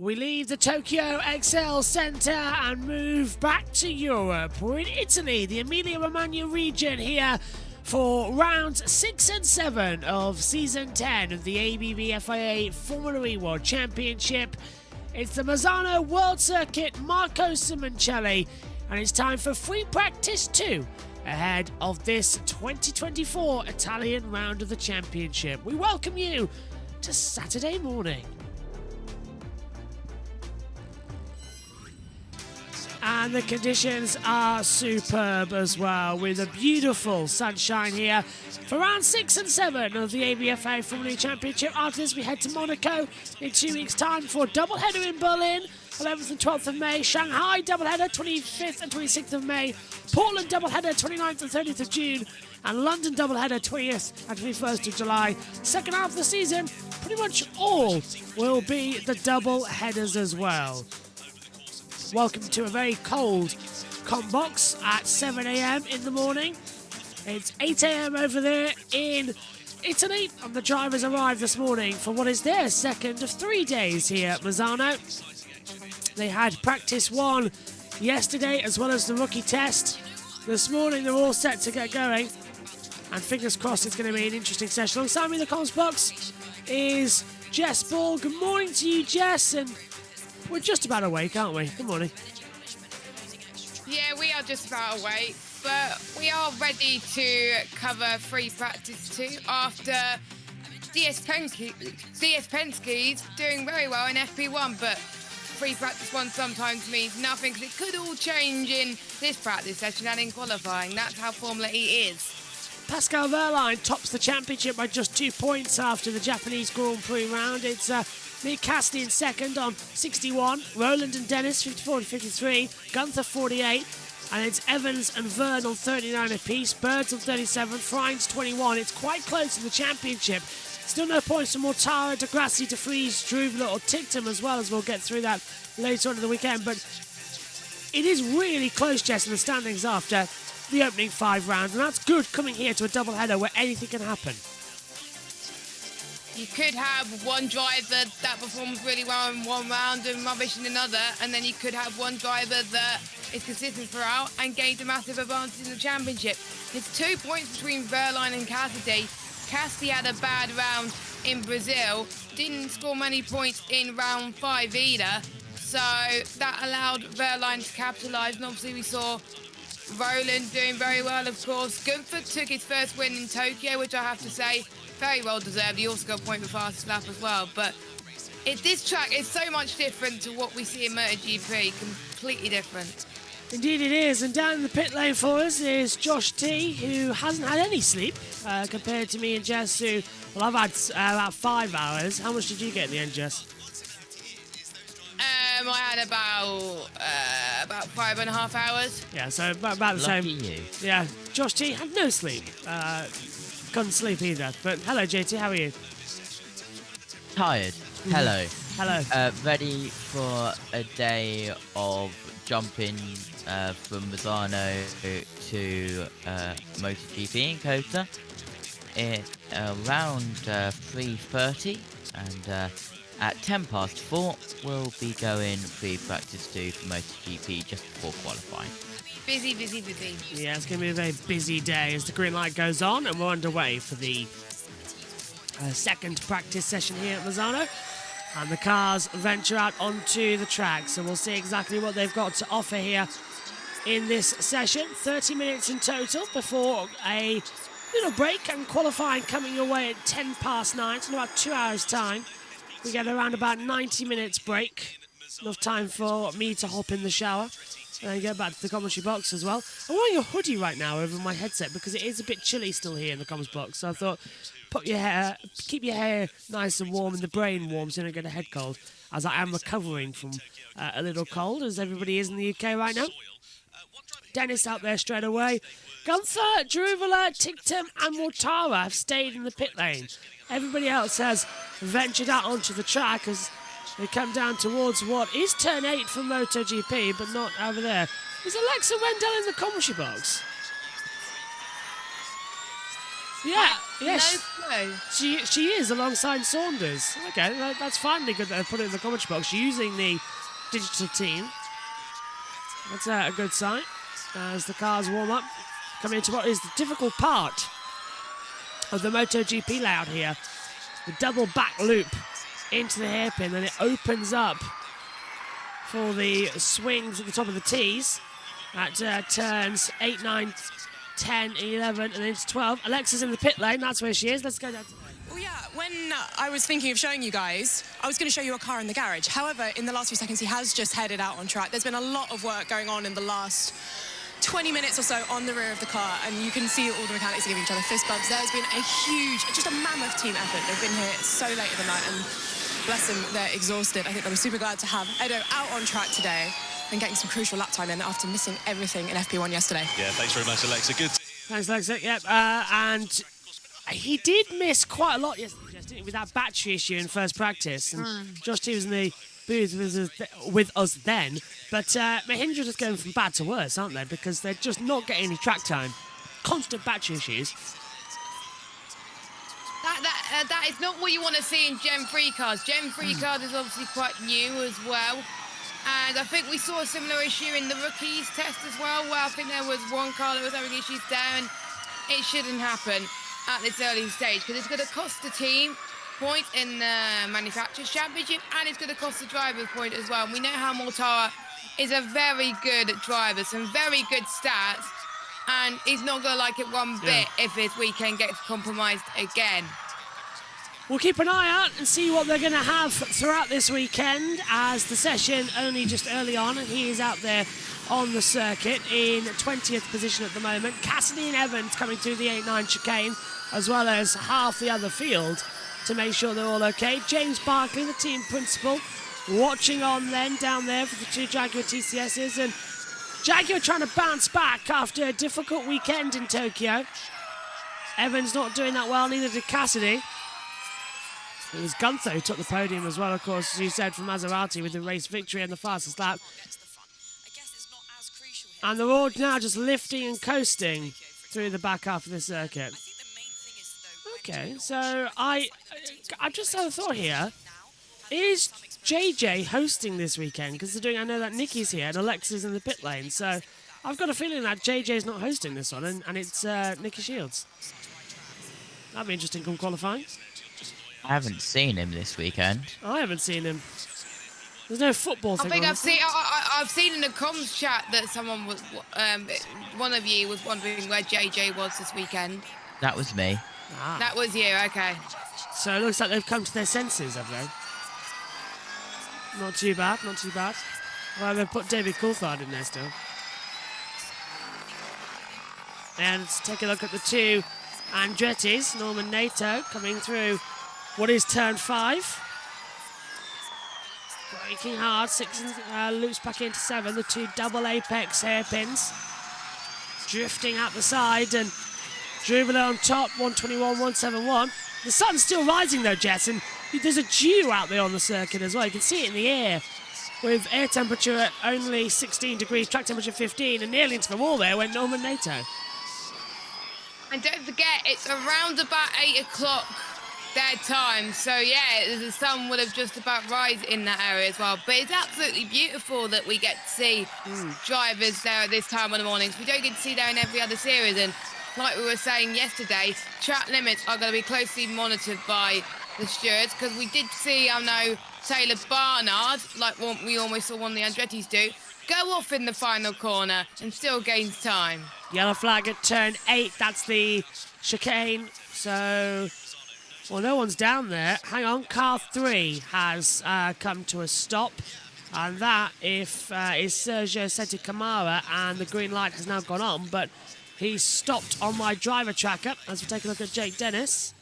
We leave the Tokyo XL Centre and move back to Europe. We're in Italy, the Emilia-Romagna region here for rounds 6 and 7 of season 10 of the ABB FIA Formula E World Championship. It's the Mazzano World Circuit Marco Simoncelli, and it's time for free practice 2 ahead of this 2024 Italian round of the championship. We welcome you to Saturday morning. And the conditions are superb as well, with a beautiful sunshine here for round 6 and 7 of the ABFA Formula E Championship. After this, we head to Monaco in 2 weeks' time for a doubleheader in Berlin, 11th and 12th of May, Shanghai doubleheader, 25th and 26th of May, Portland doubleheader, 29th and 30th of June, and London doubleheader, 20th and 21st of July. Second half of the season, pretty much all will be the double headers as well. Welcome to a very cold comp box at 7 a.m. in the morning. It's 8 a.m. over there in Italy, and the drivers arrived this morning for what is their second of 3 days here at Mazzano. They had practice 1 yesterday as well as the rookie test. This morning they're all set to get going, and fingers crossed it's going to be an interesting session. Alongside me in the comms box is Jess Ball. Good morning to you, Jess, and we're just about awake, aren't we? Good morning. Yeah, we are just about awake, but we are ready to cover free practice 2 after DS Penske's doing very well in FP1, but free practice 1 sometimes means nothing, because it could all change in this practice session and in qualifying. That's how Formula E is. Pascal Wehrlein tops the championship by just 2 points after the Japanese Grand Prix round. It's Nick Cassidy in second on 61, Roland and Dennis 54 to 53, Gunther 48, and it's Evans and Verne on 39 apiece, Birds on 37, Frines 21. It's quite close in the championship. Still no points for Mortara, De Grassi, De Vries, Druvler or Tictum as well, as we'll get through that later on in the weekend. But it is really close, Jess, in the standings after the opening 5 rounds, and that's good coming here to a double header where anything can happen. You could have one driver that performs really well in one round and rubbish in another, and then you could have one driver that is consistent throughout and gains a massive advantage in the championship. It's 2 points between Wehrlein and Cassidy. Cassidy had a bad round in Brazil, didn't score many points in round 5 either, so that allowed Wehrlein to capitalise, and obviously we saw Roland doing very well, of course. Gunther took his first win in Tokyo, which I have to say, very well deserved. He also got a point for fastest lap as well. But this track is so much different to what we see in MotoGP, completely different. Indeed it is, and down in the pit lane for us is Josh T, who hasn't had any sleep compared to me and Jess, who, well, I've had about 5 hours. How much did you get in the end, Jess? I had about 5.5 hours. Yeah, so about the same. Lucky you. Yeah, Josh T had no sleep. Couldn't sleep either. But hello, JT, how are you? Tired. Hello. Hello. Ready for a day of jumping from Mazzano to MotoGP in Kota around 3:30, and at 4:10 we'll be going free practice 2 for MotoGP just before qualifying. Busy, busy, busy. Yeah, it's going to be a very busy day as the green light goes on, and we're underway for the second practice session here at Mazzano. And the cars venture out onto the track, so we'll see exactly what they've got to offer here in this session. 30 minutes in total before a little break, and qualifying coming your way at 9:10, so in about 2 hours' time. We get around about 90 minutes break, enough time for me to hop in the shower and then get back to the commentary box as well. I'm wearing a hoodie right now over my headset because it is a bit chilly still here in the comms box, so I thought keep your hair nice and warm and the brain warm so you don't get a head cold, as I am recovering from a little cold, as everybody is in the UK right now. Dennis out there straight away. Gunther, Druvler, Tictum and Mortara have stayed in the pit lane. Everybody else has ventured out onto the track as they come down towards what is turn 8 for MotoGP, but not over there. Is Alexa Wendell in the commentary box? Yeah, yes. No clue. She is alongside Saunders. Okay, that's finally good that I put it in the commentary box. She's using the digital team. That's a good sign. As the cars warm up, coming into what is the difficult part of the MotoGP layout here. The double back loop into the hairpin, then it opens up for the swings at the top of the tees at turns 8, 9, 10, 11, and then into 12. Alexa's in the pit lane, that's where she is. Let's go down to Well, yeah, when I was thinking of showing you guys, I was going to show you a car in the garage. However, in the last few seconds, he has just headed out on track. There's been a lot of work going on in the last 20 minutes or so on the rear of the car, and you can see all the mechanics are giving each other fist bumps. There's been a huge, just a mammoth team effort. They've been here so late at the night, and bless them, they're exhausted. I think they'll be super glad to have Edo out on track today and getting some crucial lap time in after missing everything in FP1 yesterday. Yeah, thanks very much, Alexa. Good. Thanks, Alexa. Yep, and he did miss quite a lot yesterday, didn't he, with that battery issue in first practice. And Josh T was in the booth with us then. But Mahindra just going from bad to worse, aren't they? Because they're just not getting any track time. Constant battery issues. That is not what you want to see in Gen 3 cars. Gen 3 cars is obviously quite new as well. And I think we saw a similar issue in the rookies test as well, where I think there was one car that was having issues there, and it shouldn't happen at this early stage because it's going to cost the team points in the Manufacturers' Championship, and it's going to cost the driver a point as well. And we know how Mortara is a very good driver, some very good stats, and he's not going to like it one bit if his weekend gets compromised again. We'll keep an eye out and see what they're going to have throughout this weekend, as the session only just early on, and he is out there on the circuit in 20th position at the moment. Cassidy and Evans coming through the 8-9 chicane, as well as half the other field to make sure they're all okay. James Barkley, the team principal, watching on then down there for the two Jaguar TCSs, and Jaguar trying to bounce back after a difficult weekend in Tokyo. Evans not doing that well, neither did Cassidy. It was Gunther who took the podium as well, of course, as you said, from Maserati with the race victory and the fastest lap. And they're all now just lifting and coasting through the back half of the circuit. Okay, so I just had a thought here. Is JJ hosting this weekend? Because they're doing, I know that Nikki's here and Alexa's in the pit lane, so I've got a feeling that JJ's not hosting this one, and it's Nikki Shields. That'd be interesting come qualifying. I haven't seen him this weekend. I haven't seen him. There's no football thing. I think I've seen in the comms chat that someone was, one of you was wondering where JJ was this weekend. That was me. Ah. That was you, okay. So it looks like they've come to their senses, have they? Not too bad, not too bad. Well, they've put David Coulthard in there still. And let's take a look at the two Andretti's. Norman Nato coming through what is turn 5. Braking hard, 6 loops back into 7. The two double apex hairpins drifting out the side, and Druvilla on top, 121, 171. The sun's still rising though, Jess, and there's a dew out there on the circuit as well. You can see it in the air with air temperature at only 16 degrees, track temperature 15, and nearly into the wall there went Norman Nato. And don't forget, it's around about 8 o'clock their time. So, yeah, the sun would have just about rise in that area as well. But it's absolutely beautiful that we get to see drivers there at this time of the mornings. We don't get to see there in every other series. And like we were saying yesterday, track limits are going to be closely monitored by the stewards, because we did see, I know, Taylor Barnard, like what we almost saw one of the Andretti's do, go off in the final corner and still gains time. Yellow flag at turn 8, that's the chicane. So, well, no one's down there. Hang on, car 3 has come to a stop. And that, is Sergio Seti Kamara, and the green light has now gone on, but he's stopped on my driver tracker as we take a look at Jake Dennis.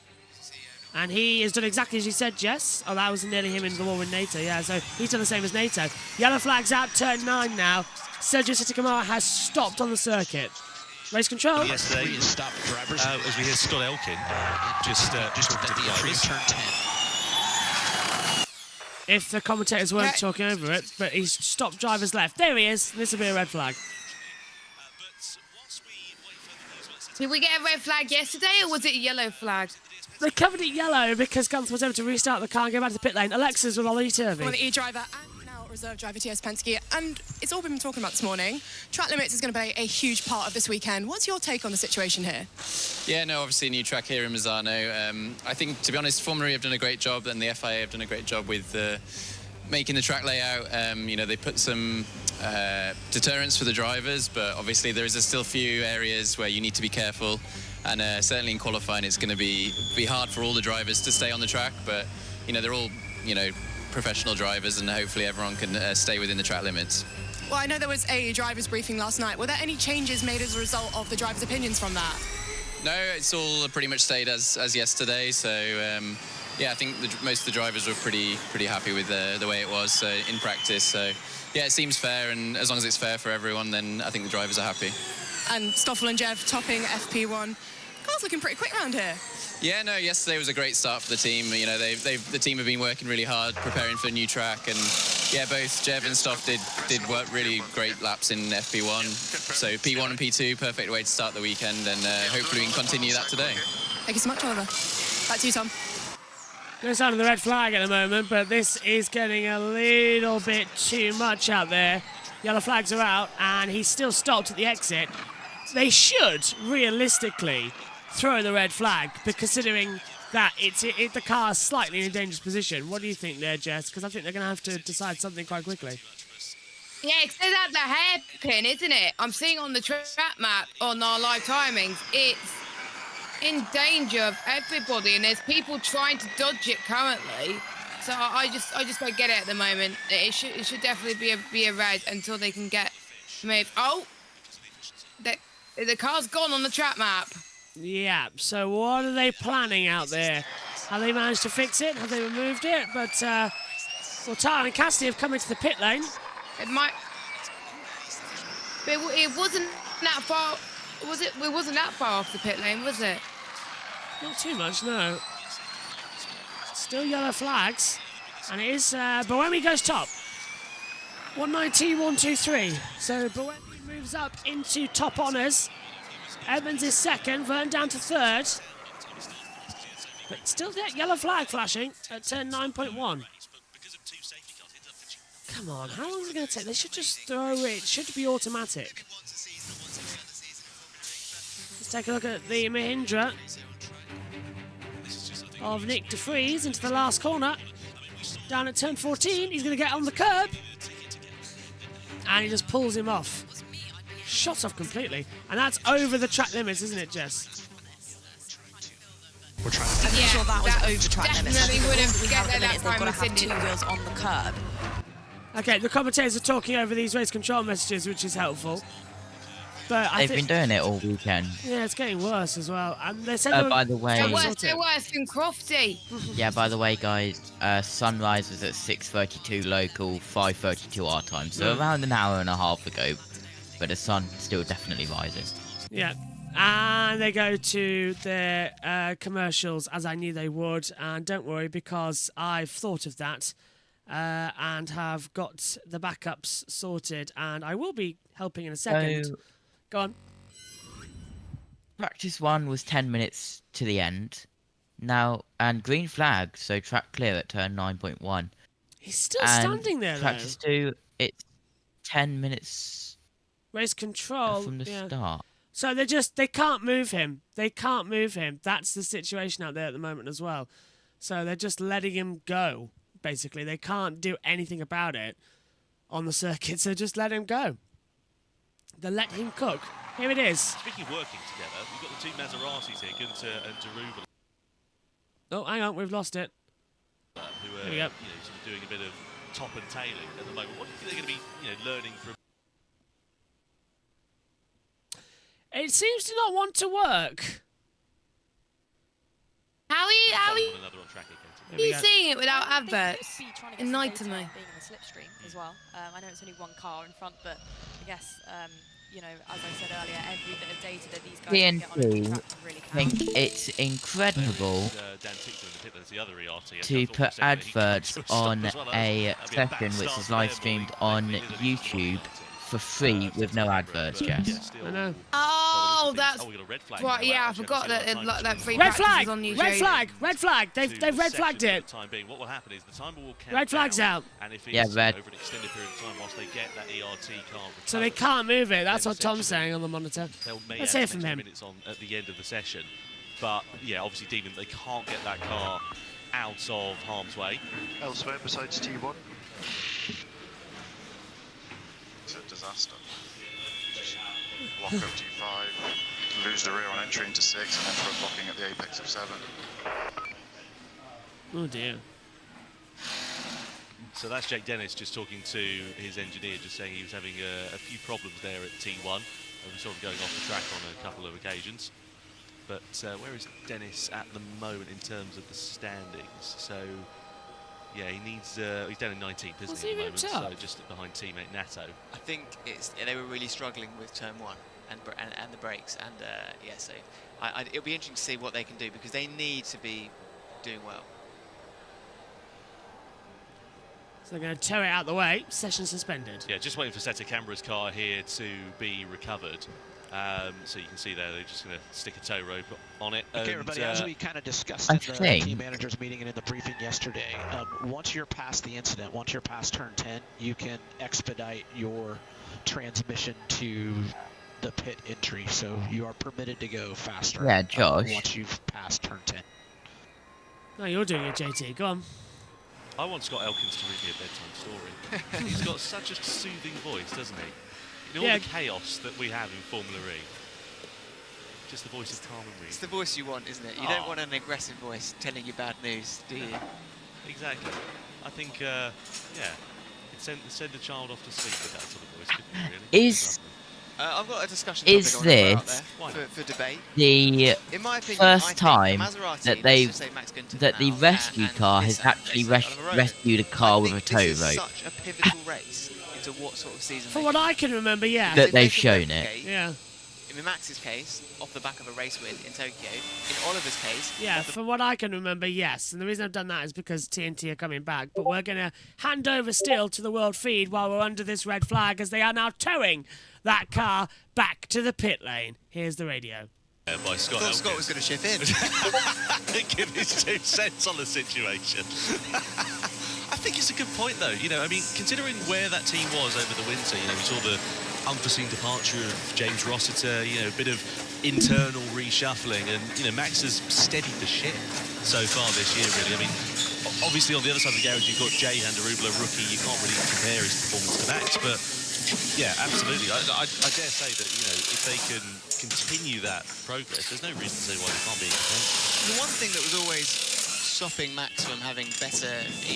And he has done exactly as you said, Jess. Oh, that was nearly him in the wall with Nato, yeah, so he's done the same as Nato. Yellow flag's out, turn 9 now. Sergio Seti Kamara has stopped on the circuit. Race control. Yesterday, as we hear Scott Elkin just talking to the drivers. Turn 10. If the commentators weren't talking over it, but he's stopped drivers left. There he is. This will be a red flag. Did we get a red flag yesterday, or was it a yellow flag? They covered it yellow because Gunther was able to restart the car and go back to the pit lane. Alexis with Ollie Turvey. One of the E-driver and now reserve driver TS Penske. And it's all we've been talking about this morning. Track limits is going to play a huge part of this weekend. What's your take on the situation here? Yeah, no, obviously a new track here in Misano. I think, to be honest, Formula E have done a great job and the FIA have done a great job with making the track layout. You know, they put some deterrents for the drivers, but obviously there is still a few areas where you need to be careful. And certainly in qualifying, it's going to be hard for all the drivers to stay on the track. But, you know, they're all, you know, professional drivers, and hopefully everyone can stay within the track limits. Well, I know there was a driver's briefing last night. Were there any changes made as a result of the drivers' opinions from that? No, it's all pretty much stayed as yesterday. So, yeah, I think most of the drivers were pretty happy with the way it was in practice. So, yeah, it seems fair, and as long as it's fair for everyone, then I think the drivers are happy. And Stoffel and Jev topping FP1. Car's looking pretty quick around here. Yeah, no, yesterday was a great start for the team. You know, the team have been working really hard, preparing for a new track, and yeah, both Jev and Stoff did work really great laps in FP1. So P1 and P2, perfect way to start the weekend, and hopefully we can continue that today. Thank you so much, Oliver. Back to you, Tom. Goes down to the red flag at the moment, but this is getting a little bit too much out there. Yellow flags are out, and he's still stopped at the exit. They should, realistically, throw the red flag, considering that the car's slightly in a dangerous position. What do you think there, Jess? Because I think they're going to have to decide something quite quickly. Yeah, it's at the hairpin, isn't it? I'm seeing on the track map on our live timings, it's in danger of everybody, and there's people trying to dodge it currently. So I just don't get it at the moment. It should definitely be a red until they can get moved. Oh, the car's gone on the track map. Yeah, so what are they planning out there? Have they managed to fix it? Have they removed it? But, well, Tara and Cassidy have come into the pit lane. It might... But it wasn't that far... Was it? It wasn't that far off the pit lane, was it? Not too much, no. Still yellow flags. And it is... Boemi goes top. 119, 123. So Boemi moves up into top honours. Evans is second, Verne down to third. But still that yellow flag flashing at turn 9.1. Come on, how long is it going to take? They should just throw it. It should be automatic. Let's take a look at the Mahindra of Nick De Vries into the last corner. Down at turn 14, he's going to get on the curb. And he just pulls him off. Shot off completely. And that's over the track limits, isn't it, Jess? We're trying I'm Yeah, sure that was that over track limits. definitely would have We get have there the that limits. They've time got to with have Sydney. 2 wheels on the curb. Okay, the commentators are talking over these race control messages, which is helpful. But I They've think, been doing it all weekend. yeah, it's getting worse as well. And they said they were- By the way, They're worse than Crofty. yeah, by the way, guys, sunrise was at 6:32 local, 5:32 our time, so around an hour and a half ago. But the sun still definitely rising. Yeah. And they go to their commercials, as I knew they would. And don't worry, because I've thought of that and have got the backups sorted. And I will be helping in a second. So, Go on. practice 1 was 10 minutes to the end. Now, and green flag, so track clear at turn 9.1. He's still And standing there, though. practice 2, it's 10 minutes Race control. from the yeah. start. So they can't move him. They can't move him. That's the situation out there at the moment as well. So they're just letting him go, basically. They can't do anything about it on the circuit, so just let him go. They let him cook. Here it is. Speaking of working together, we've got the two Maseratis here, Gunther and Daruva, Oh, hang on, we've lost it. who are Here we go. sort of doing a bit of top and tailing at the moment. What do you think they're going to be learning from? It seems to not want to work. How are you one another on track again? Here we go. seeing it without I think they adverts? could be trying to get Enlighten some data me. being in the slipstream as well. I know it's only one car in front, but I guess, you know, as I said earlier, every bit of data that these guys can get on a new TNT, track really I think counts. it's incredible Dan Tickler in the pit, there's the other ERT. And to I put thought for a second he adverts could stop on as well. a That'd be a session bad which start is there, live but streamed he on made it a bit YouTube easy. for free with no adverts, Jess. I know. Oh, Oh, things. that's we got a red flag. right. now, Yeah, I actually. forgot haven't seen that a lot of time that between free Red practice flag! is on you. Red JD. flag! Red flag! two They've red flagged sections it. for the time being. What will happen is the timer will count Red flag's down, out. and if Yeah, it's red. over an extended period of time whilst they get that ERT card So they recovered, can't move it. That's then what Tom's essentially saying on the monitor. they'll may Let's add hear some from extra him. minutes on at the end of the session. But yeah, obviously deeming that they can't get that car out of harm's way. Elsewhere besides T1. It's a disaster. Just block of T5, lose the rear on entry into 6, and then for a blocking at the apex of 7. Oh dear. So that's Jake Dennis just talking to his engineer, just saying he was having a few problems there at T1. And we saw him going off the track on a couple of occasions. But where is Dennis at the moment in terms of the standings? So, yeah, he needs. He's down in 19th, isn't Was he, he at the ripped moment? up? So just behind teammate Nato. I think they were really struggling with turn 1 and the brakes, and yeah, so it'll be interesting to see what they can do because they need to be doing well. So they're going to tow it out the way. Session suspended. Yeah, just waiting for Seta Canberra's car here to be recovered. So you can see there, they're just going to stick a tow rope on it. Okay, and, everybody, as we kind of discussed I in the think- team managers meeting and in the briefing yesterday, once you're past the incident, once you're past turn 10, you can expedite your transmission to the pit entry, so you are permitted to go faster. Yeah, Josh. Once you've passed turn 10. No, you're doing it, JT. Go on. I want Scott Elkins to read me a bedtime story. He's got such a soothing voice, doesn't he? You know, all Yeah. the chaos that we have in Formula E. Just the voice of calm and It's reason. the voice you want, isn't it? You Oh. don't want an aggressive voice telling you bad news, do you? Exactly. I think, yeah, send a child off to sleep with that sort of voice, couldn't you, really? Is I've got a discussion Is topic I want to this- throw out there for debate. the In my opinion, first I think time Maserati, that let's they've just say Max Gunter that the now, rescue and car has Nissan actually race on the road. rescued a car with a tow I think this is rope? such a pivotal race into what sort of season From they what can I can remember, yeah. That If they've can shown it. replicate, Yeah. In Max's case, off the back of a race win in Tokyo. In Oliver's case, Yeah, off the from what I can remember, yes. And the reason I've done that is because TNT are coming back. But we're going to hand over still to the world feed while we're under this red flag as they are now towing that car back to the pit lane. Here's the radio. By Scott I thought Elkins. Scott was going to chip in. Give his 2 cents on the situation. I think it's a good point, though. You know, I mean, considering where that team was over the winter, you know, we saw the unforeseen departure of James Rossiter, you know, a bit of internal reshuffling, and, you know, Max has steadied the ship so far this year, really. I mean, obviously on the other side of the garage, you've got Jay Handarubla, rookie. You can't really compare his performance to Max, but yeah, absolutely. I dare say that, you know, if they can continue that progress, there's no reason to say why they can't be in contention. The one thing that was always stopping Max from having better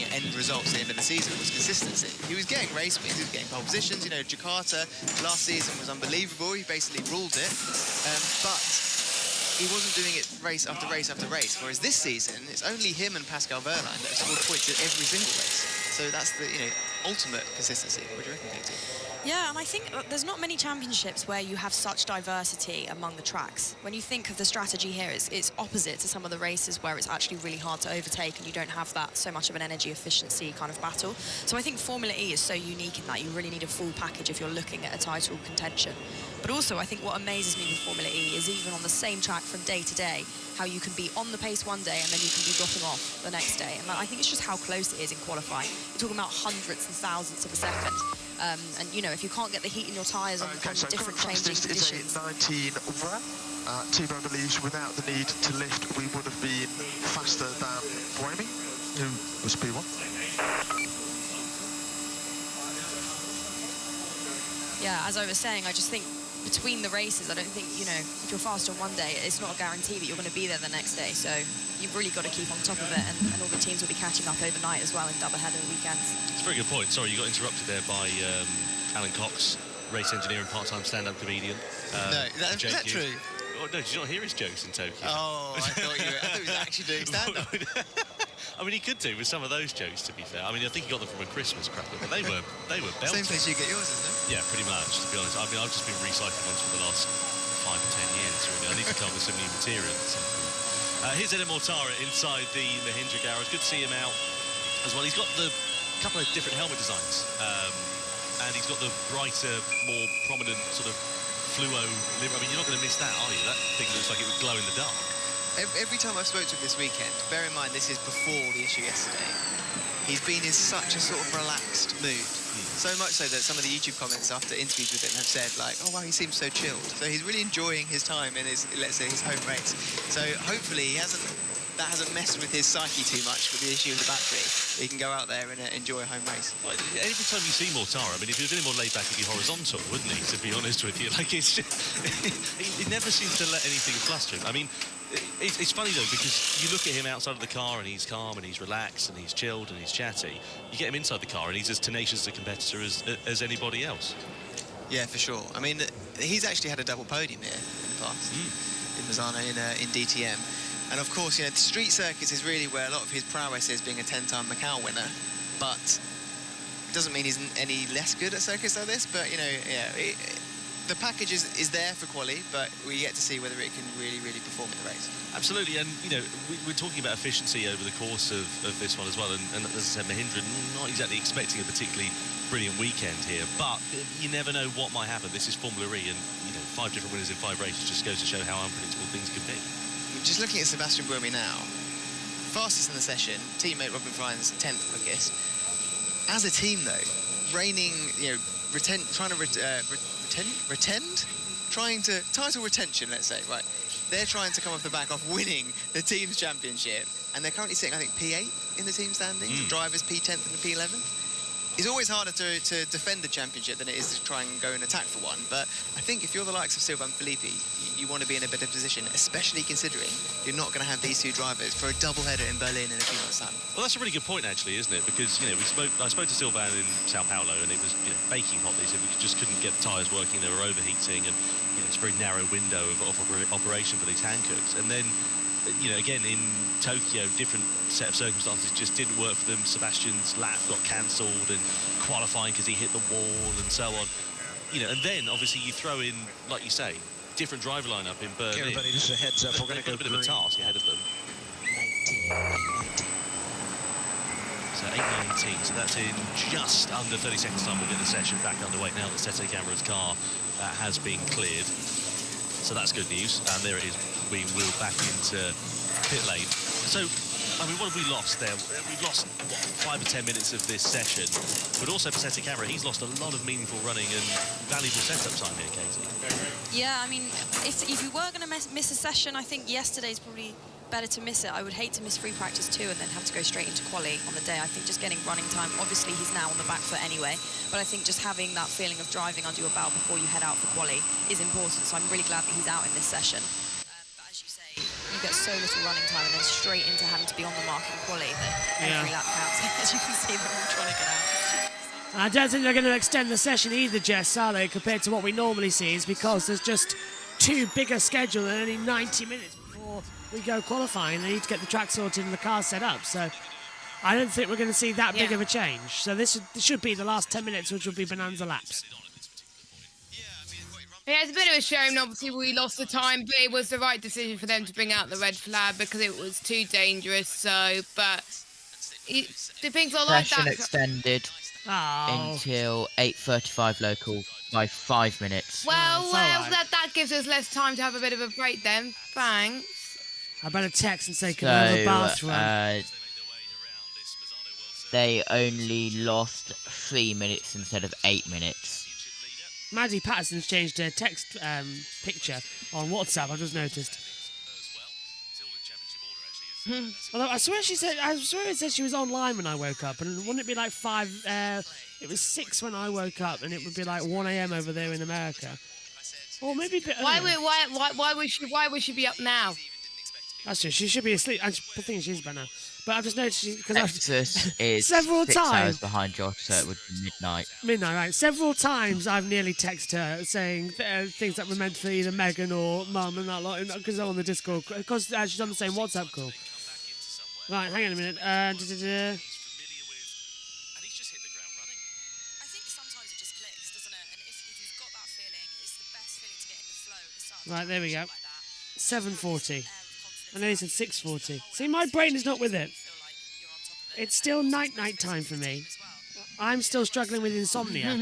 end results at the end of the season was consistency. He was getting race wins, he was getting pole positions. You know, Jakarta last season was unbelievable. He basically ruled it, but he wasn't doing it race after race after race. Whereas this season, it's only him and Pascal Wehrlein that have scored points in every single race. So that's the ultimate consistency. What do you reckon, Katie? Yeah, and I think there's not many championships where you have such diversity among the tracks. When you think of the strategy here, it's opposite to some of the races where it's actually really hard to overtake and you don't have that so much of an energy efficiency kind of battle. So I think Formula E is so unique in that you really need a full package if you're looking at a title contention. But also, I think what amazes me with Formula E is even on the same track from day to day, how you can be on the pace one day and then you can be dropping off the next day. And I think it's just how close it is in qualifying. You're talking about hundredths and thousandths of a second. And, you know, if you can't get the heat in your tyres on So different current changing fastest is conditions... a 19.1. T-Bow believes without the need to lift, we would have been faster than Brahmi, who was P1. Yeah, as I was saying, I just think between the races, I don't think, you know, if you're fast on one day, it's not a guarantee that you're going to be there the next day. So you've really got to keep on top of it, and all the teams will be catching up overnight as well in double-header weekends. It's a very good point. Sorry, you got interrupted there by Alan Cox, race engineer and part-time stand-up comedian. No, is that true? Oh, no, did you not hear his jokes in Tokyo? Oh, I thought he was actually doing stand-up. I mean, he could do with some of those jokes, to be fair. I mean, I think he got them from a Christmas cracker, but they were belting. Same place you get yours, isn't it? Yeah, pretty much, to be honest. I mean, I've just been recycling ones for the last 5 or 10 years, really. I need to come up with some new material at some point. Here's Eden Mortara inside the Mahindra garage. Good to see him out as well. He's got the couple of different helmet designs, and he's got the brighter, more prominent sort of fluo liver. I mean, you're not going to miss that, are you? That thing looks like it would glow in the dark. Every time I've spoken to him this weekend, bear in mind this is before the issue yesterday, he's been in such a sort of relaxed mood. So much so that some of the YouTube comments after interviews with him have said, like, oh, wow, he seems so chilled. So he's really enjoying his time in his, let's say, his home race. So hopefully that hasn't messed with his psyche too much with the issue of the battery. He can go out there and enjoy a home race. Well, every time you see Mortara, I mean, if he was any more laid back, he'd be horizontal, wouldn't he, to be honest with you? Like, it's just, he never seems to let anything fluster him. I mean, it's funny, though, because you look at him outside of the car and he's calm and he's relaxed and he's chilled and he's chatty. You get him inside the car and he's as tenacious a competitor as anybody else. Yeah, for sure. I mean, he's actually had a double podium here in the past, in Misano, in DTM. And, of course, you know, the street circuits is really where a lot of his prowess is, being a 10-time Macau winner. But it doesn't mean he's any less good at circuits like this. But, you know, yeah, the package is there for quali, but we get to see whether it can really perform in the race. Absolutely, and you know, we're talking about efficiency over the course of this one as well, and as I said, Mahindra not exactly expecting a particularly brilliant weekend here, but you never know what might happen. This is Formula E, and you know, 5 different winners in 5 races just goes to show how unpredictable things can be. Just looking at Sebastian Buemi now, fastest in the session, teammate Robin Fry's 10th quickest. As a team, though, reigning, you know, title retention, let's say, right? They're trying to come off the back of winning the team's championship, and they're currently sitting, I think, P8 in the team standings. The drivers P10th and the P11th. It's always harder to defend the championship than it is to try and go and attack for one. But I think if you're the likes of Silva and Filippi, you want to be in a better position, especially considering you're not going to have these 2 drivers for a double-header in Berlin in a few months' time. Well, that's a really good point, actually, isn't it? Because, you know, I spoke to Silvan in Sao Paulo, and it was, you know, baking hot. They said we just couldn't get the tyres working. They were overheating, and, you know, it's a very narrow window of operation for these Hankooks. And then, you know, again, in Tokyo, different set of circumstances just didn't work for them. Sebastian's lap got cancelled, and qualifying because he hit the wall and so on. You know, and then, obviously, you throw in, like you say, different driver lineup in Berlin. Okay, everybody, just a heads up. We're going to go a bit of a task ahead of them. 19. So 8:19, so that's in just under 30 seconds time. We'll get the session back underway now that Sete Camara's car has been cleared. So that's good news, and there it is. We will back into pit lane. So, I mean, what have we lost there? We've lost, what, 5 or 10 minutes of this session, but also for Sete Camara, he's lost a lot of meaningful running and valuable setup time here, Katie. Yeah, I mean, if you were going to miss a session, I think yesterday's probably better to miss it. I would hate to miss free practice too and then have to go straight into quali on the day. I think just getting running time, obviously he's now on the back foot anyway, but I think just having that feeling of driving under your belt before you head out for quali is important, so I'm really glad that he's out in this session. But as you say, you get so little running time and then straight into having to be on the mark in quali that every lap counts. As you can see, they're all trying to get out. I don't think they're going to extend the session either, Jess, are they, compared to what we normally see, is because there's just too big a schedule and only 90 minutes before we go qualifying. They need to get the track sorted and the car set up, so I don't think we're going to see that big of a change. So this should be the last 10 minutes, which will be bonanza laps. Yeah, it's a bit of a shame. Obviously, we lost the time, but it was the right decision for them to bring out the red flag because it was too dangerous. So, but the things are like Session that. extended until 8:35 local by 5 minutes. Well, right. that gives us less time to have a bit of a break then. Thanks. I better text and say, can I have a bathroom? They only lost 3 minutes instead of 8 minutes. Maddie Patterson's changed her text picture on WhatsApp, I've just noticed. Although I swear it said she was online when I woke up, and wouldn't it be like 5? It was 6 when I woke up, and it would be like 1 a.m. over there in America, or maybe a bit earlier. Why would she be up now? That's true. She should be asleep. I think she's better. But I've just noticed because Texas is several 6 times hours behind Josh, so it would be midnight. Midnight, right? Several times I've nearly texted her saying things that were meant for either Megan or Mum and that lot because I'm on the Discord. Because she's on the same WhatsApp call. Right, hang on a minute. I think sometimes it just clicks, doesn't it? And if you've got that feeling, it's the best feeling to get in the flow at the start. Right, there we go. 7:40. I know he said 6:40. See, my brain is not with it. It's still night time for me. I'm still struggling with insomnia.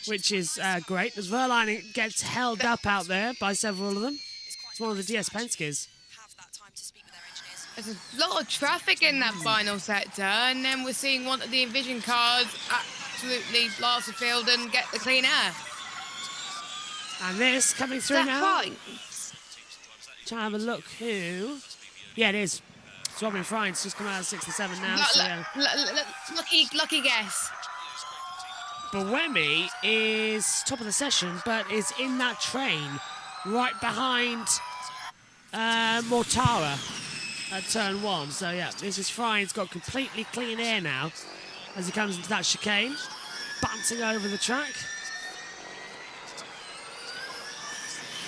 which is great, as Verline gets held up out there by several of them. It's one of the DS Penske's. There's a lot of traffic in that final sector, and then we're seeing one of the Envision cars absolutely blast the field and get the clean air. And this coming through now. Right? Trying to have a look who. Yeah, it is. It's Robin Friends just come out of 6 and 7 now. So, yeah. Lucky guess. Buemi is top of the session, but is in that train right behind Mortara at turn 1. So yeah, this is Friends got completely clean air now as he comes into that chicane, bouncing over the track.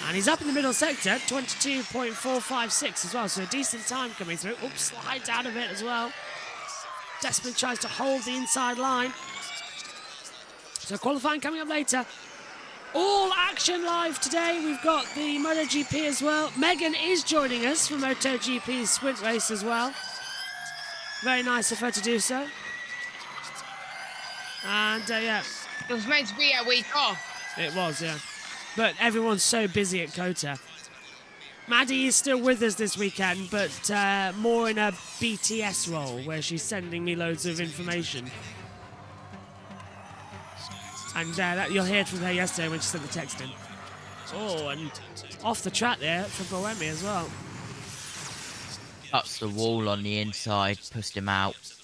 And he's up in the middle sector, 22.456 as well, so a decent time coming through. Oops, slides out of it as well. Desperately tries to hold the inside line. So qualifying coming up later. All action live today. We've got the MotoGP as well. Megan is joining us for MotoGP's sprint race as well. Very nice of her to do so. And yeah. It was meant to be a week off. It was, yeah. But everyone's so busy at Kota. Maddie is still with us this weekend, but more in a BTS role, where she's sending me loads of information. And you'll hear from her yesterday when she sent the text in. Oh, and off the track there for Buemi as well. Cuts the wall on the inside, pushed him out.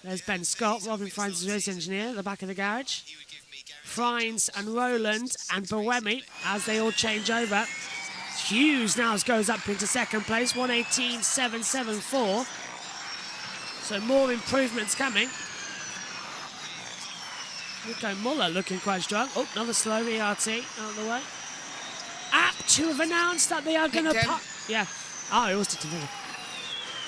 There's Ben Scott, Robin Friends' race engineer, at the back of the garage. Friends and Roland and Buemi as they all change over. Hughes now goes up into second place, 118.774. So more improvements coming. Nico Muller looking quite strong. Oh, another slow ERT out of the way. Apt to have announced that they are going to... Yeah. Oh, it was to deliver.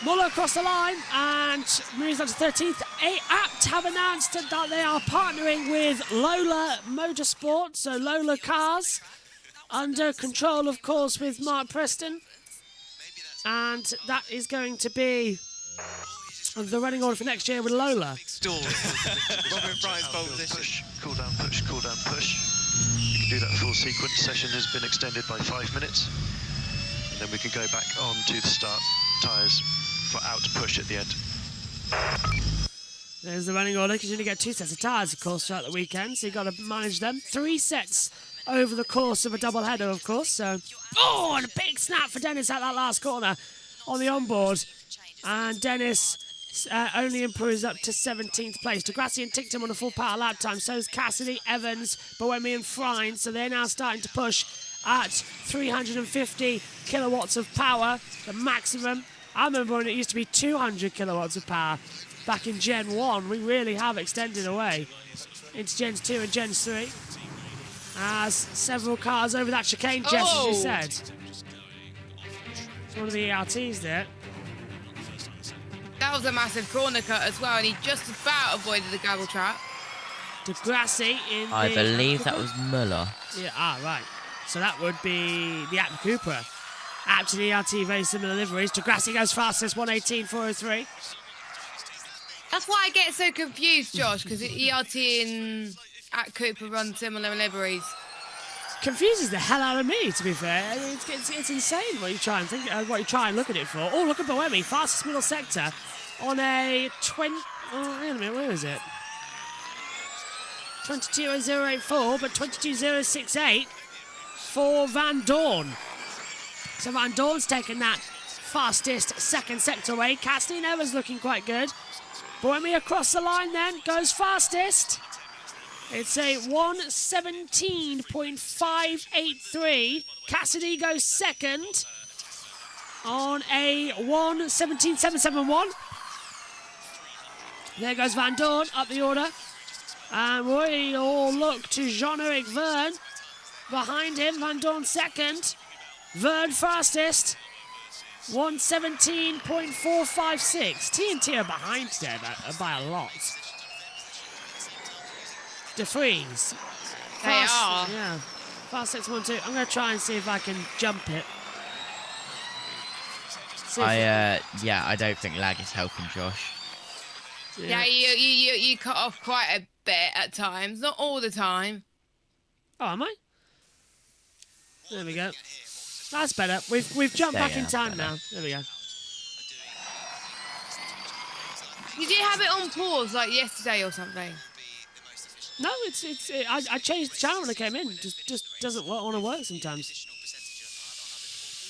Muller across the line and moves on to 13th. Apt have announced that they are partnering with Lola Motorsports, so Lola Cars, under control, of course, with Mark Preston. And that is going to be the running order for next year with Lola. Stall. Robin Friends pole position. Push, cool down, push, cool down, push. You can do that full sequence. Session has been extended by 5 minutes. And then we can go back on to the start. Tyres for out push at the end. There's the running order, because you only get 2 sets of tyres, of course, throughout the weekend, so you've got to manage them. 3 sets over the course of a double header, of course. So, oh, and a big snap for Dennis at that last corner on the onboard. And Dennis only improves up to 17th place. Degrassi and Tickton on a full power lap time. So is Cassidy, Evans, Buemi and Friends. So they're now starting to push at 350 kilowatts of power, the maximum. I remember when it used to be 200 kilowatts of power back in Gen 1. We really have extended away into Gens 2 and Gens 3. As several cars over that chicane, Jess, as you said. It's one of the ERTs there. That was a massive corner cut as well, and he just about avoided the gravel trap. Degrassi in I believe that was Muller. Yeah, right. So that would be the Apt Cooper. Apt and ERT, very similar liveries. Degrassi goes fastest, 118.403. That's why I get so confused, Josh, because ERT and Apt Cooper run similar liveries. Confuses the hell out of me, to be fair. I mean, it's insane what you try and think, what you try and look at it for. Oh, look at Buemi, fastest middle sector on a 20. Oh, wait a minute, where is it? 22.084, but 22.068 for Van Dorn. So Van Dorn's taken that fastest second sector away. Cassidy and Evans looking quite good. Buemi across the line then, goes fastest. It's a 1:17.583. Cassidy goes second on a 1:17.771. There goes Van Dorn up the order. And we all look to Jean-Eric Verne. Behind him, Van Dorn second. Verne fastest. 1:17.456. TNT are behind there by a lot. De Vries. They are. Yeah. Fast 6-1-2. I'm going to try and see if I can jump it. I don't think lag is helping Josh. Yeah, you cut off quite a bit at times, not all the time. Oh, am I? There we go. That's better. We've jumped back in time now. There we go. You did have it on pause like yesterday or something. No, I changed the channel when I came in. Just doesn't want to work sometimes.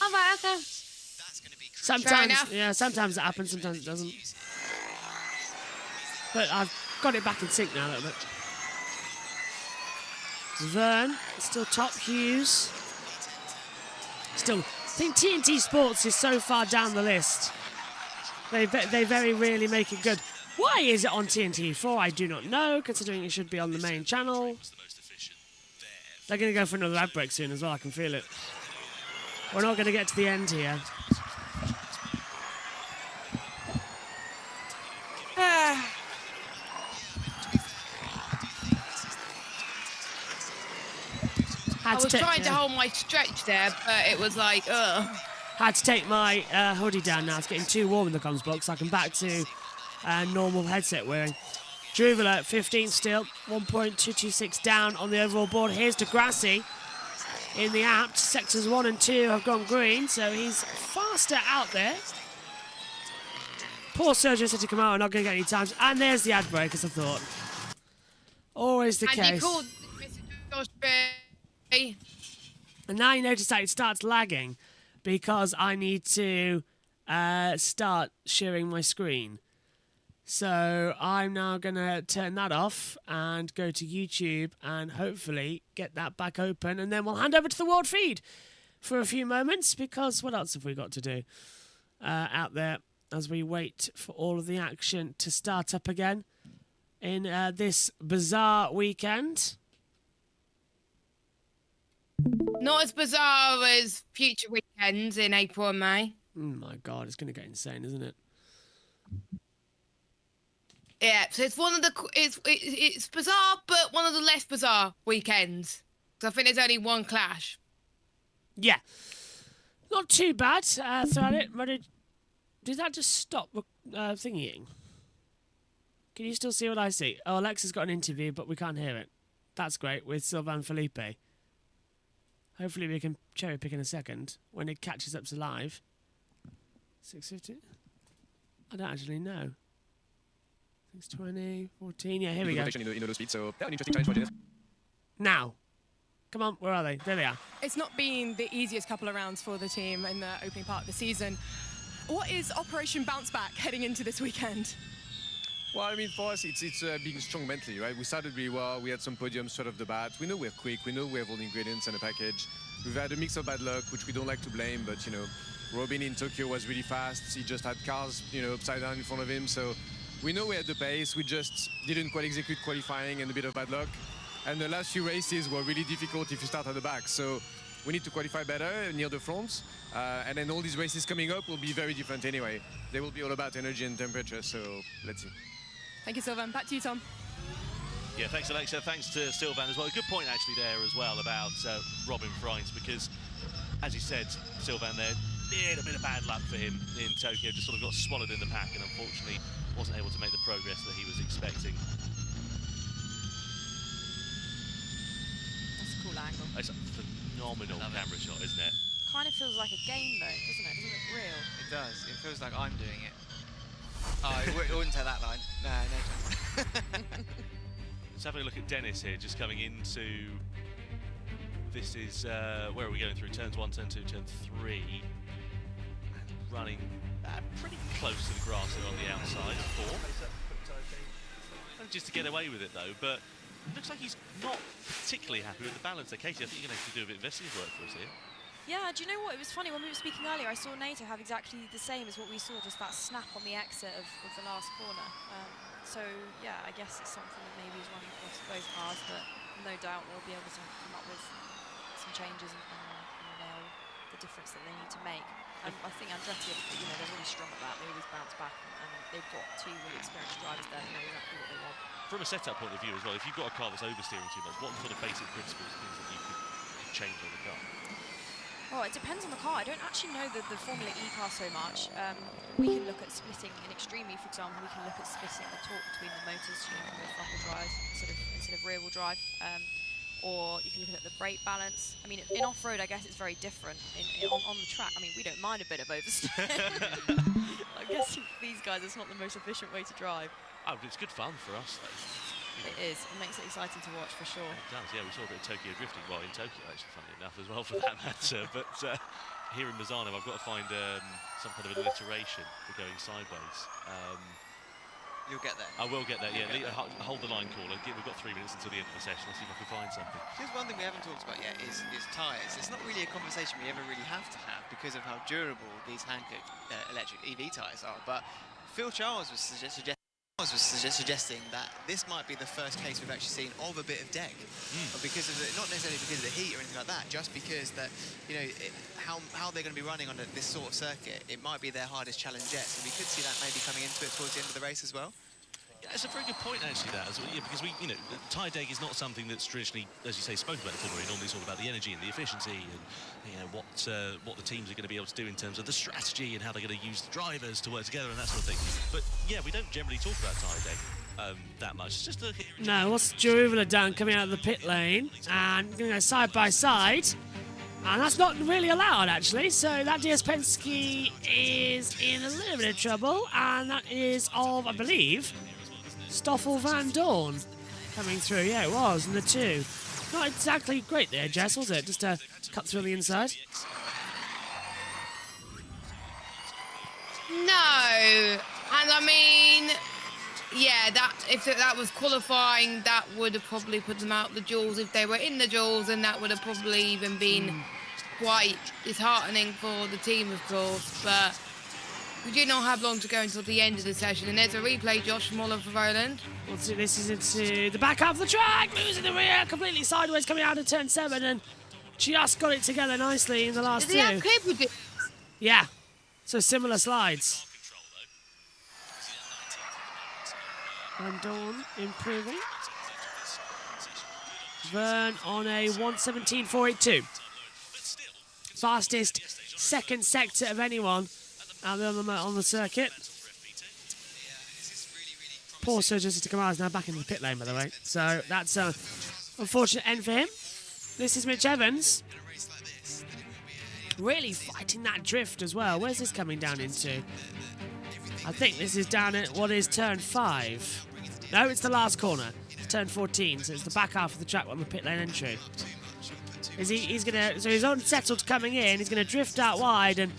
All right, okay. Sometimes it happens, sometimes it doesn't. But I've got it back in sync now a little bit. Vern, still top. Hughes. Still, I think TNT Sports is so far down the list. They very rarely make it good. Why is it on TNT4? I do not know, considering it should be on the main channel. They're going to go for another ad break soon as well, I can feel it. We're not going to get to the end here. I was trying to hold my stretch there, but it was like, ugh. Had to take my hoodie down now. It's getting too warm in the comms box. I can back to normal headset wearing. Druvela 15th still, 1.226 down on the overall board. Here's Degrassi in the apt. Sectors 1 and 2 have gone green, so he's faster out there. Poor Sergio said to come out and not going to get any times. And there's the ad break, as I thought. Always the case. And you called Mr. Josh Berry. And now you notice that it starts lagging because I need to start sharing my screen. So I'm now going to turn that off and go to YouTube and hopefully get that back open. And then we'll hand over to the world feed for a few moments, because what else have we got to do out there as we wait for all of the action to start up again in this bizarre weekend. Not as bizarre as future weekends in April and May. Oh my God, it's going to get insane, isn't it? Yeah, so it's one of the it's bizarre, but one of the less bizarre weekends. So I think there's only one clash. Yeah, not too bad. Throughout it, did that just stop thingying? Can you still see what I see? Oh, Alexa's got an interview, but we can't hear it. That's great with Sylvain Felipe. Hopefully we can cherry pick in a second when it catches up to live. 6:50. I don't actually know. 6:20, 14. Yeah, here we go. Now. Come on, where are they? There they are. It's not been the easiest couple of rounds for the team in the opening part of the season. What is Operation Bounce Back heading into this weekend? Well, I mean, for us, it's being strong mentally, right? We started really well. We had some podiums straight off the bat. We know we're quick. We know we have all the ingredients and the package. We've had a mix of bad luck, which we don't like to blame, but, you know, Robin in Tokyo was really fast. He just had cars, you know, upside down in front of him. So we know we had the pace. We just didn't quite execute qualifying and a bit of bad luck. And the last few races were really difficult if you start at the back. So we need to qualify better near the front. And then all these races coming up will be very different anyway. They will be all about energy and temperature. So let's see. Thank you, Sylvain. Back to you, Tom. Yeah, thanks, Alexa. Thanks to Sylvain as well. A good point, actually, there as well about Robin Freins, because, as he said, Sylvain there, did a bit of bad luck for him in Tokyo, just sort of got swallowed in the pack and unfortunately wasn't able to make the progress that he was expecting. That's a cool angle. It's a phenomenal camera shot, isn't it? Kind of feels like a game, though, doesn't it? Doesn't it look real? It does. It feels like I'm doing it. Oh, I wouldn't take that line. No chance. Let's have a look at Dennis here, just coming into... This is, where are we going through? Turns 1, turn 2, turn 3. And running pretty close to the grass here on the outside of 4. Just to get away with it, though, but it looks like he's not particularly happy with the balance there. Katie, I think you're going to have to do a bit of investigative work for us here. Yeah, do you know what? It was funny, when we were speaking earlier, I saw Nato have exactly the same as what we saw, just that snap on the exit of the last corner. So, yeah, I guess it's something that maybe is running across both cars, but no doubt they'll be able to come up with some changes and nail the difference that they need to make. And I think Andretti, you know, they're really strong at that. They always bounce back, and they've got two really experienced drivers there who know exactly what they want. From a setup point of view as well, if you've got a car that's oversteering too much, what sort of basic principles, things that you could change on the car? Oh, it depends on the car. I don't actually know the Formula E car so much. We can look at splitting in Extreme E, for example. We can look at splitting the torque between the motors, with front-wheel drive instead of rear-wheel drive. Or you can look at the brake balance. I mean, in off-road, I guess it's very different. On the track, I mean, we don't mind a bit of oversteer. I guess for these guys, it's not the most efficient way to drive. Oh, but it's good fun for us, though. It is. It makes it exciting to watch, for sure. It does, yeah. We saw a bit of Tokyo drifting, well, in Tokyo, actually, funnily enough, as well, for that matter. But here in Misano, I've got to find some kind of alliteration for going sideways. You'll get there. I will get there, yeah. Hold the line, caller. We've got 3 minutes until the end of the session. I'll see if I can find something. Just one thing we haven't talked about yet is tyres. It's not really a conversation we ever really have to have because of how durable these Hankook electric EV tyres are. But Phil Charles was suggesting that this might be the first case we've actually seen of a bit of deg, because of not necessarily because of the heat or anything like that, just because that how they're going to be running on this sort of circuit, it might be their hardest challenge yet. So we could see that maybe coming into it towards the end of the race as well. Yeah, it's a very good point, actually, that, because tyre deg is not something that's traditionally, as you say, spoken about in Formula E. Normally it's all about the energy and the efficiency and what the teams are going to be able to do in terms of the strategy and how they're going to use the drivers to work together and that sort of thing. But yeah, we don't generally talk about tyre deg that much. It's just No, what's Jaruvula done coming out of the pit lane and side by side? And that's not really allowed, actually. So that DS Penske is in a little bit of trouble, and that is of, I believe, Stoffel Van Dorn coming through. Yeah, it was in the 2. Not exactly great there, Jess, was it? Just cut through the inside. No, and I mean, yeah, if that was qualifying, that would have probably put them out the duels if they were in the duels, and that would have probably even been quite disheartening for the team, of course. But we do not have long to go until the end of the session, and there's a replay, Josh Muller for Roland. We'll see, this is into the back half of the track, losing the rear, completely sideways coming out of turn 7, and just got it together nicely in the last 2. Did he have clip with it? Yeah, so similar slides. Van Dorn improving. Vern on a 1:17.482. Fastest second sector of anyone out there on the circuit. Poor Sir Jessica Kamara is now back in the pit lane, by the way. So that's an unfortunate end for him. This is Mitch Evans. Really fighting that drift as well. Where's this coming down into? I think this is down at what is turn 5. No, it's the last corner. It's turn 14, so it's the back half of the track on the pit lane entry. So he's unsettled coming in. He's going to drift out wide, and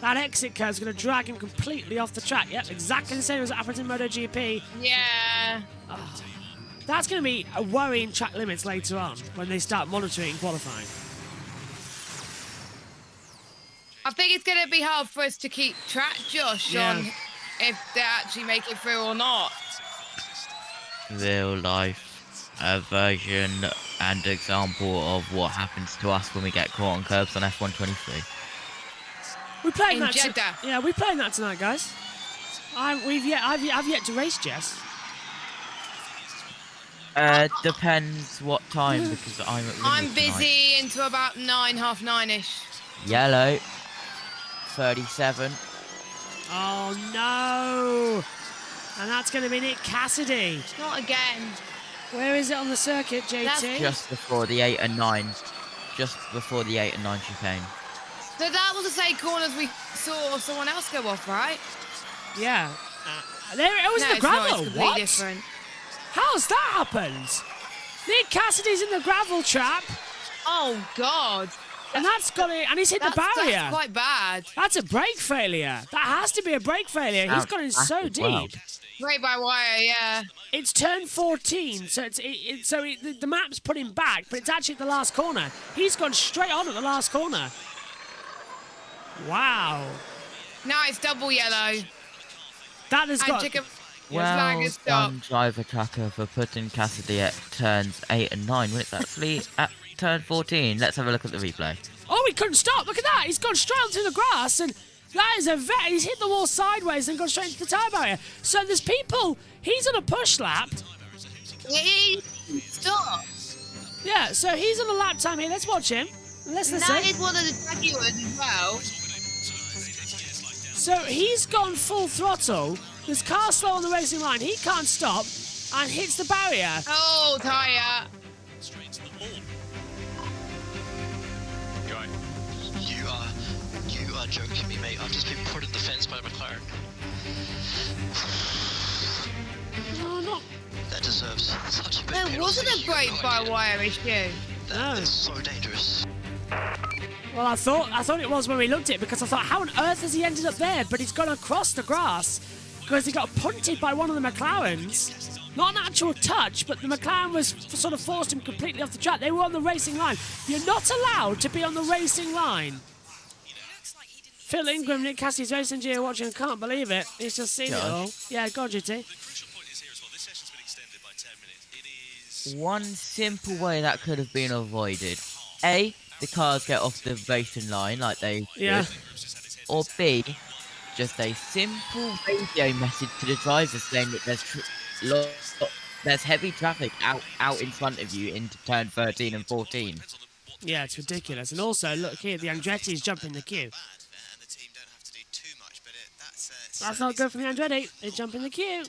that exit curve is going to drag him completely off the track. Yep, exactly the same as what happened in MotoGP. Yeah. Oh, that's going to be a worrying track limits later on when they start monitoring qualifying. I think it's going to be hard for us to keep track, Josh, on if they actually make it through or not. Real life version and example of what happens to us when we get caught on curbs on F123. We're playing In that. Jeddah. Yeah, we're playing that tonight, guys. I've yet to race, Jess. Depends what time, because I'm busy until about 9, half 9-ish. Yellow, 37. Oh no! And that's going to be Nick Cassidy. Not again. Where is it on the circuit, JT? Just before the 8 and 9. Just before the 8 and 9 chicane. So that was the same corners we saw someone else go off, right? Yeah. There it was in the gravel. It's completely What? different. How's that happened? Nick Cassidy's in the gravel trap. Oh God. And that's got it, and he's hit the barrier. That's quite bad. That's a brake failure. That has to be a brake failure. He's gone in so deep. Brake by wire, yeah. It's turn 14, so the map's put him back, but it's actually at the last corner. He's gone straight on at the last corner. Wow. Now it's double yellow. That has got. Well done, driver tracker, for putting Cassidy at turns 8 and 9 when it's actually at turn 14. Let's have a look at the replay. Oh, he couldn't stop. Look at that. He's gone straight onto the grass, and that is he's hit the wall sideways and gone straight into the tyre barrier. So there's people. He's on a push lap. Stop. Yeah, so he's on a lap time here. Let's watch him. Let's That listen. is one of the Jaguars as well. So he's gone full throttle. There's car slow on the racing line. He can't stop and hits the barrier. Oh, tyre. You are joking me, mate. I've just been put in the fence by McLaren. No, not. That deserves such a big There penalty. wasn't a break by wire issue. No. That's so dangerous. Well, I thought it was when we looked at it, because I thought, how on earth has he ended up there? But he's gone across the grass because he got punted by one of the McLarens. Not an actual touch, but the McLaren was sort of forced him completely off the track. They were on the racing line. You're not allowed to be on the racing line. Phil Ingram, Nick Cassidy's race engineer, watching, can't believe it. He's just seen it all. Yeah, go on, GT. One simple way that could have been avoided. A, the cars get off the racing line like they Yeah. should. Or B, just a simple radio message to the drivers saying that there's heavy traffic out in front of you into turn 13 and 14. Yeah, it's ridiculous. And also, look here, the Andretti's jumping the queue. That's not good for the Andretti. They jump in the queue.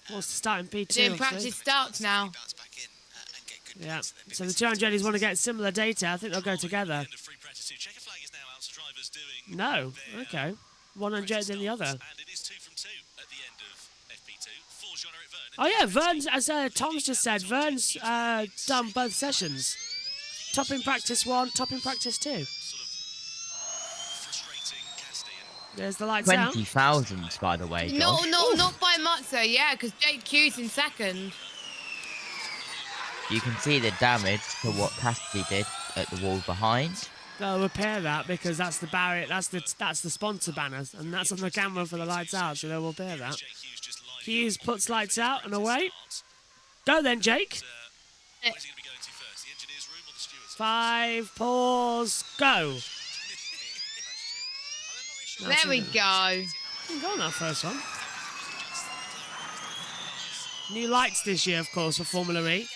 Wants to start in P2. Doing obviously. practice starts now. Yeah. So the two Andretti's want to get similar data. I think they'll go together. No. Okay. One Andretti than the other. Oh yeah, Vern's, as Tom's just said, Vern's done both sessions. Top in practice 1, top in practice 2. There's the lights out. 20,000, by the way, No, Josh. not by much though, yeah, because Jake Q's in second. You can see the damage to what Cassidy did at the wall behind. They'll repair that because that's the barrier, that's the sponsor banners, and that's on the camera for the lights out, so they'll repair that. Hughes puts lights out and away. Go then, Jake. 5, pause, go. There we go. Go on that first one. New lights this year, of course, for Formula E.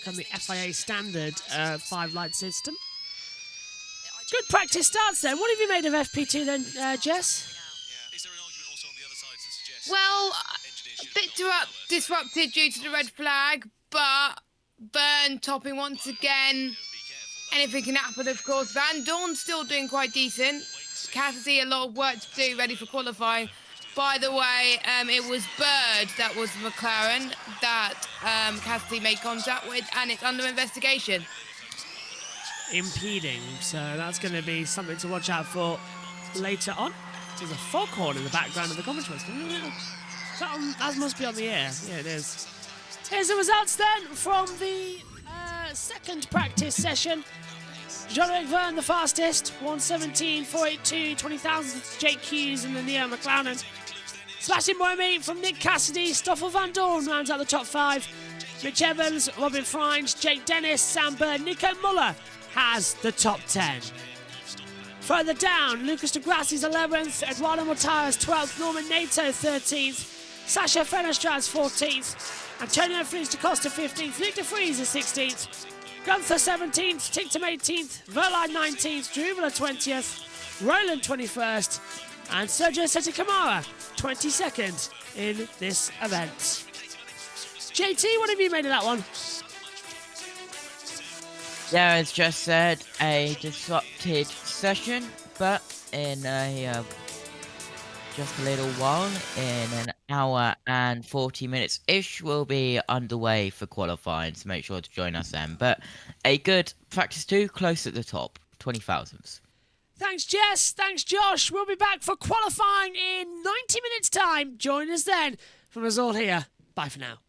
Come the FIA standard 5-light system. Good practice starts then. What have you made of FP2 then, Jess? Well, a bit disrupted due to the red flag, but Byrne topping once again. Anything can happen, of course. Van Dorn's still doing quite decent. Cassidy, a lot of work to do, ready for qualifying. By the way, it was Bird that was the McLaren that Cassidy made contact with, and it's under investigation. Impeding, so that's going to be something to watch out for later on. There's a foghorn in the background of the commentary. That must be on the air. Yeah, it is. Here's the results then from the second practice session. Jean-Luc Verne, the fastest, 1:17.482, 20,000. Jake Hughes and the Neo McLaren. Smashing Moemi from Nick Cassidy, Stoffel Van Dorn rounds out the top 5. Mitch Evans, Robin Fringe, Jake Dennis, Sam Bird, Nico Muller has the top 10. Further down, Lucas de Grassi's 11th, Eduardo Mortara's 12th, Norman Nato 13th, Sasha Fenestrad's 14th, Antonio Fritz da Costa 15th, Nick de Vries is 16th, Gunther 17th, Tinktum 18th, Verline 19th, Druvela 20th, Roland 21st, and Sergio Seti Kamara 22nd in this event. JT, what have you made of that one? Yeah, as just said, a disrupted session, but in a just a little while, in an hour and 40 minutes-ish, we'll be underway for qualifying, so make sure to join us then. But a good practice 2, close at the top, 20,000s. Thanks, Jess. Thanks, Josh. We'll be back for qualifying in 90 minutes' time. Join us then. From us all here, bye for now.